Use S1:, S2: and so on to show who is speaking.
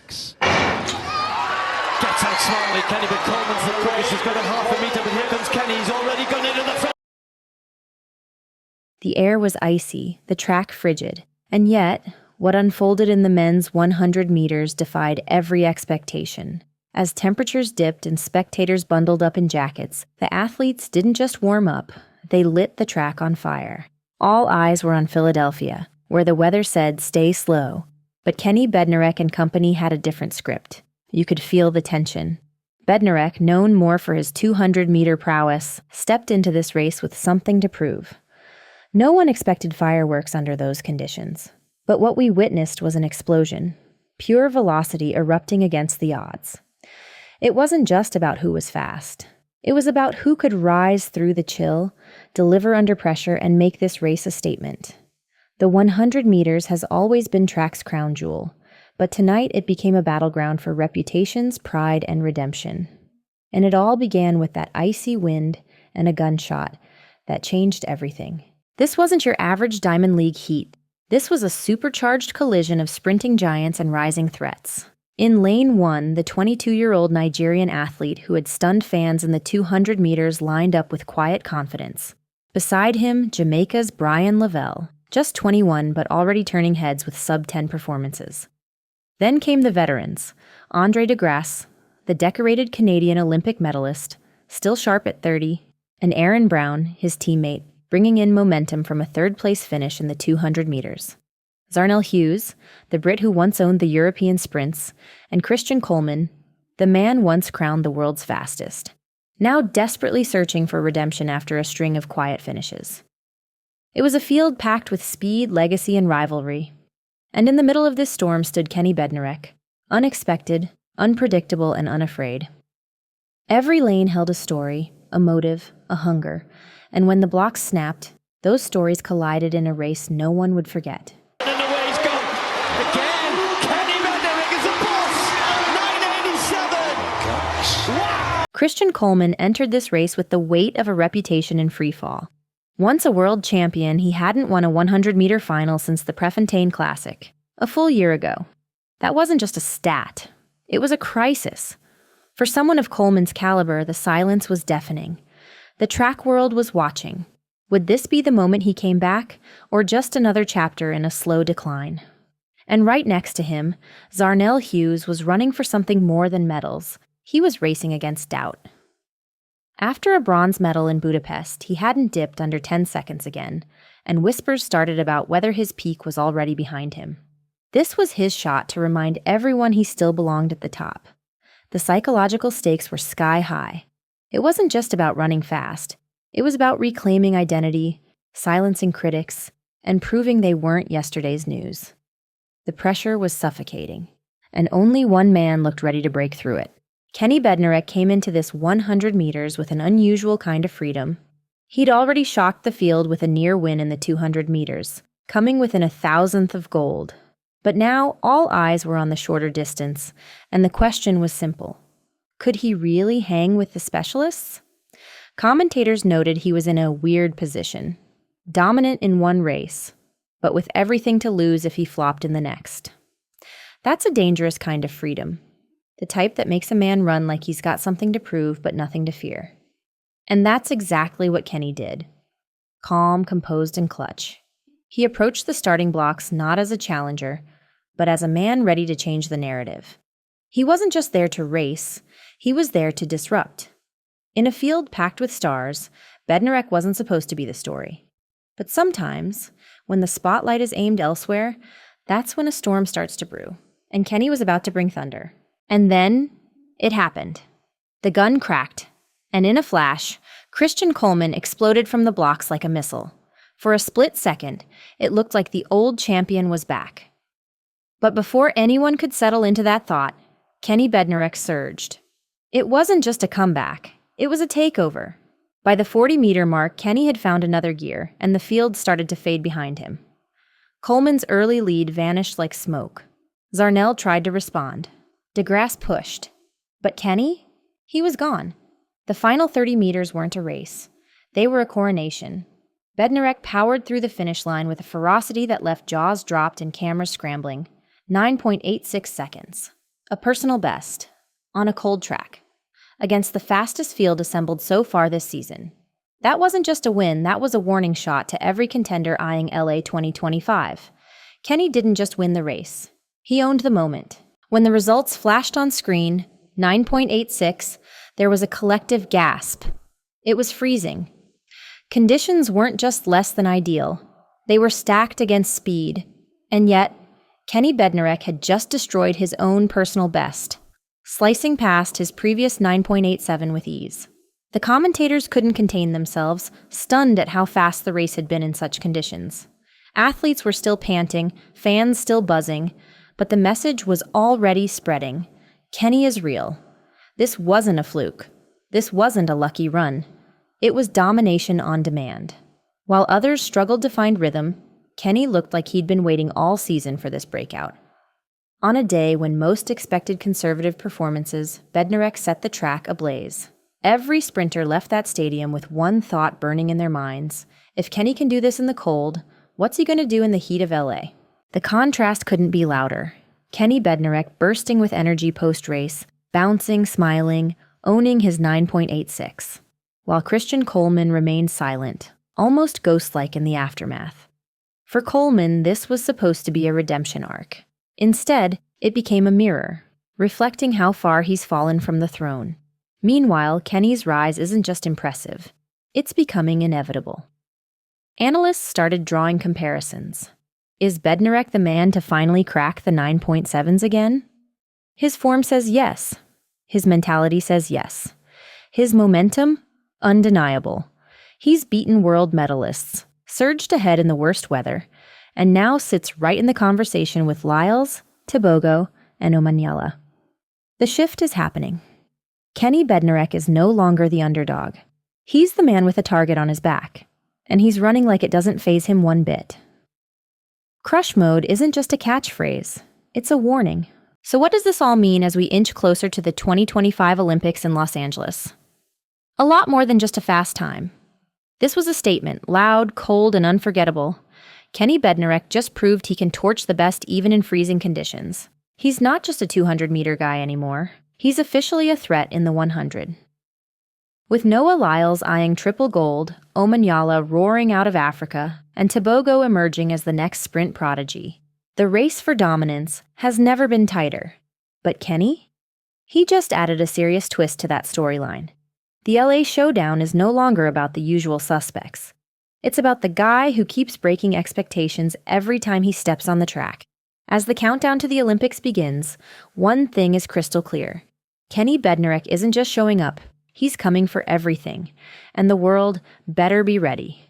S1: Gets out smartly, Kenny, but Coleman's the quickest. He's got him half a metre, but here comes Kenny. He's already gone into the front.
S2: The air was icy, the track frigid, and yet, what unfolded in the men's 100 meters defied every expectation. As temperatures dipped and spectators bundled up in jackets, the athletes didn't just warm up, they lit the track on fire. All eyes were on Philadelphia, where the weather said stay slow, but KennyBednarek and company had a different script. You could feel the tension. Bednarek, known more for his 200-meter prowess, stepped into this race with something to prove. No one expected fireworks under those conditions, but what we witnessed was an explosion, pure velocity erupting against the odds. It wasn't just about who was fast. It was about who could rise through the chill, deliver under pressure, and make this race a statement. The 100 meters has always been track's crown jewel, but tonight it became a battleground for reputations, pride, and redemption. And it all began with that icy wind and a gunshot that changed everything. This wasn't your average Diamond League heat. This was a supercharged collision of sprinting giants and rising threats. In lane 1, the 22-year-old Nigerian athlete who had stunned fans in the 200 meters lined up with quiet confidence. Beside him, Jamaica's Brian Lavelle, just 21 but already turning heads with sub-10 performances. Then came the veterans, Andre DeGrasse, the decorated Canadian Olympic medalist, still sharp at 30, and Aaron Brown, his teammate, bringing in momentum from a third-place finish in the 200 meters. ZharnelHughes, the Brit who once owned the European sprints, and Christian Coleman, the man once crowned the world's fastest, now desperately searching for redemption after a string of quiet finishes. It was a field packed with speed, legacy, and rivalry. And in the middle of this storm stood KennyBednarek, unexpected, unpredictable, and unafraid. Every lane held a story, a motive, a hunger, and when the blocks snapped, those stories collided in a race no one would forget.
S1: And away he's gone. Again, KennyBednarek is a boss. 987. Wow.
S2: Christian Coleman entered this race with the weight of a reputation in freefall. Once a world champion, he hadn't won a 100-meter final since the Prefontaine Classic, a full year ago. That wasn't just a stat. It was a crisis. For someone of Coleman's caliber, the silence was deafening. The track world was watching. Would this be the moment he came back, or just another chapter in a slow decline? And right next to him, ZharnelHughes was running for something more than medals. He was racing against doubt. After a bronze medal in Budapest, he hadn't dipped under 10 seconds again, and whispers started about whether his peak was already behind him. This was his shot to remind everyone he still belonged at the top. The psychological stakes were sky high. It wasn't just about running fast. It was about reclaiming identity, silencing critics, and proving they weren't yesterday's news. The pressure was suffocating, and only one man looked ready to break through it. KennyBednarek came into this 100 meters with an unusual kind of freedom. He'd already shocked the field with a near win in the 200 meters, coming within 1,000th of gold. But now all eyes were on the shorter distance, and the question was simple. Could he really hang with the specialists? Commentators noted he was in a weird position, dominant in one race, but with everything to lose if he flopped in the next. That's a dangerous kind of freedom. The type that makes a man run like he's got something to prove but nothing to fear. And that's exactly what Kenny did. Calm, composed, and clutch. He approached the starting blocks not as a challenger, but as a man ready to change the narrative. He wasn't just there to race, he was there to disrupt. In a field packed with stars, Bednarek wasn't supposed to be the story. But sometimes, when the spotlight is aimed elsewhere, that's when a storm starts to brew, and Kenny was about to bring thunder. And then, it happened. The gun cracked, and in a flash, Christian Coleman exploded from the blocks like a missile. For a split second, it looked like the old champion was back. But before anyone could settle into that thought, KennyBednarek surged. It wasn't just a comeback, it was a takeover. By the 40-meter mark, Kenny had found another gear, and the field started to fade behind him. Coleman's early lead vanished like smoke. Zharnel tried to respond. DeGrasse pushed. But Kenny? He was gone. The final 30 meters weren't a race. They were a coronation. Bednarek powered through the finish line with a ferocity that left jaws dropped and cameras scrambling. 9.86 seconds. A personal best. On a cold track. Against the fastest field assembled so far this season. That wasn't just a win, that was a warning shot to every contender eyeing LA 2025. Kenny didn't just win the race. He owned the moment. When the results flashed on screen, 9.86, there was a collective gasp. It was freezing. Conditions weren't just less than ideal. They were stacked against speed. And yet, KennyBednarek had just destroyed his own personal best, slicing past his previous 9.87 with ease. The commentators couldn't contain themselves, stunned at how fast the race had been in such conditions. Athletes were still panting, fans still buzzing, but the message was already spreading. Kenny is real. This wasn't a fluke. This wasn't a lucky run. It was domination on demand. While others struggled to find rhythm, Kenny looked like he'd been waiting all season for this breakout. On a day when most expected conservative performances, Bednarek set the track ablaze. Every sprinter left that stadium with one thought burning in their minds. If Kenny can do this in the cold, what's he going to do in the heat of LA? The contrast couldn't be louder. KennyBednarek bursting with energy post-race, bouncing, smiling, owning his 9.86. While Christian Coleman remained silent, almost ghost-like in the aftermath. For Coleman, this was supposed to be a redemption arc. Instead, it became a mirror, reflecting how far he's fallen from the throne. Meanwhile, Kenny's rise isn't just impressive. It's becoming inevitable. Analysts started drawing comparisons. Is Bednarek the man to finally crack the 9.7s again? His form says yes. His mentality says yes. His momentum? Undeniable. He's beaten world medalists, surged ahead in the worst weather, and now sits right in the conversation with Lyles, Tebogo, and Omanyala. The shift is happening. KennyBednarek is no longer the underdog. He's the man with a target on his back, and he's running like it doesn't faze him one bit. Crush mode isn't just a catchphrase, it's a warning. So what does this all mean as we inch closer to the 2025 Olympics in Los Angeles? A lot more than just a fast time. This was a statement, loud, cold, and unforgettable. KennyBednarek just proved he can torch the best even in freezing conditions. He's not just a 200-meter guy anymore. He's officially a threat in the 100. With Noah Lyles eyeing triple gold, Omanyala roaring out of Africa, and Tebogo emerging as the next sprint prodigy, the race for dominance has never been tighter. But Kenny? He just added a serious twist to that storyline. The LA Showdown is no longer about the usual suspects. It's about the guy who keeps breaking expectations every time he steps on the track. As the countdown to the Olympics begins, one thing is crystal clear. KennyBednarek isn't just showing up, he's coming for everything, and the world better be ready.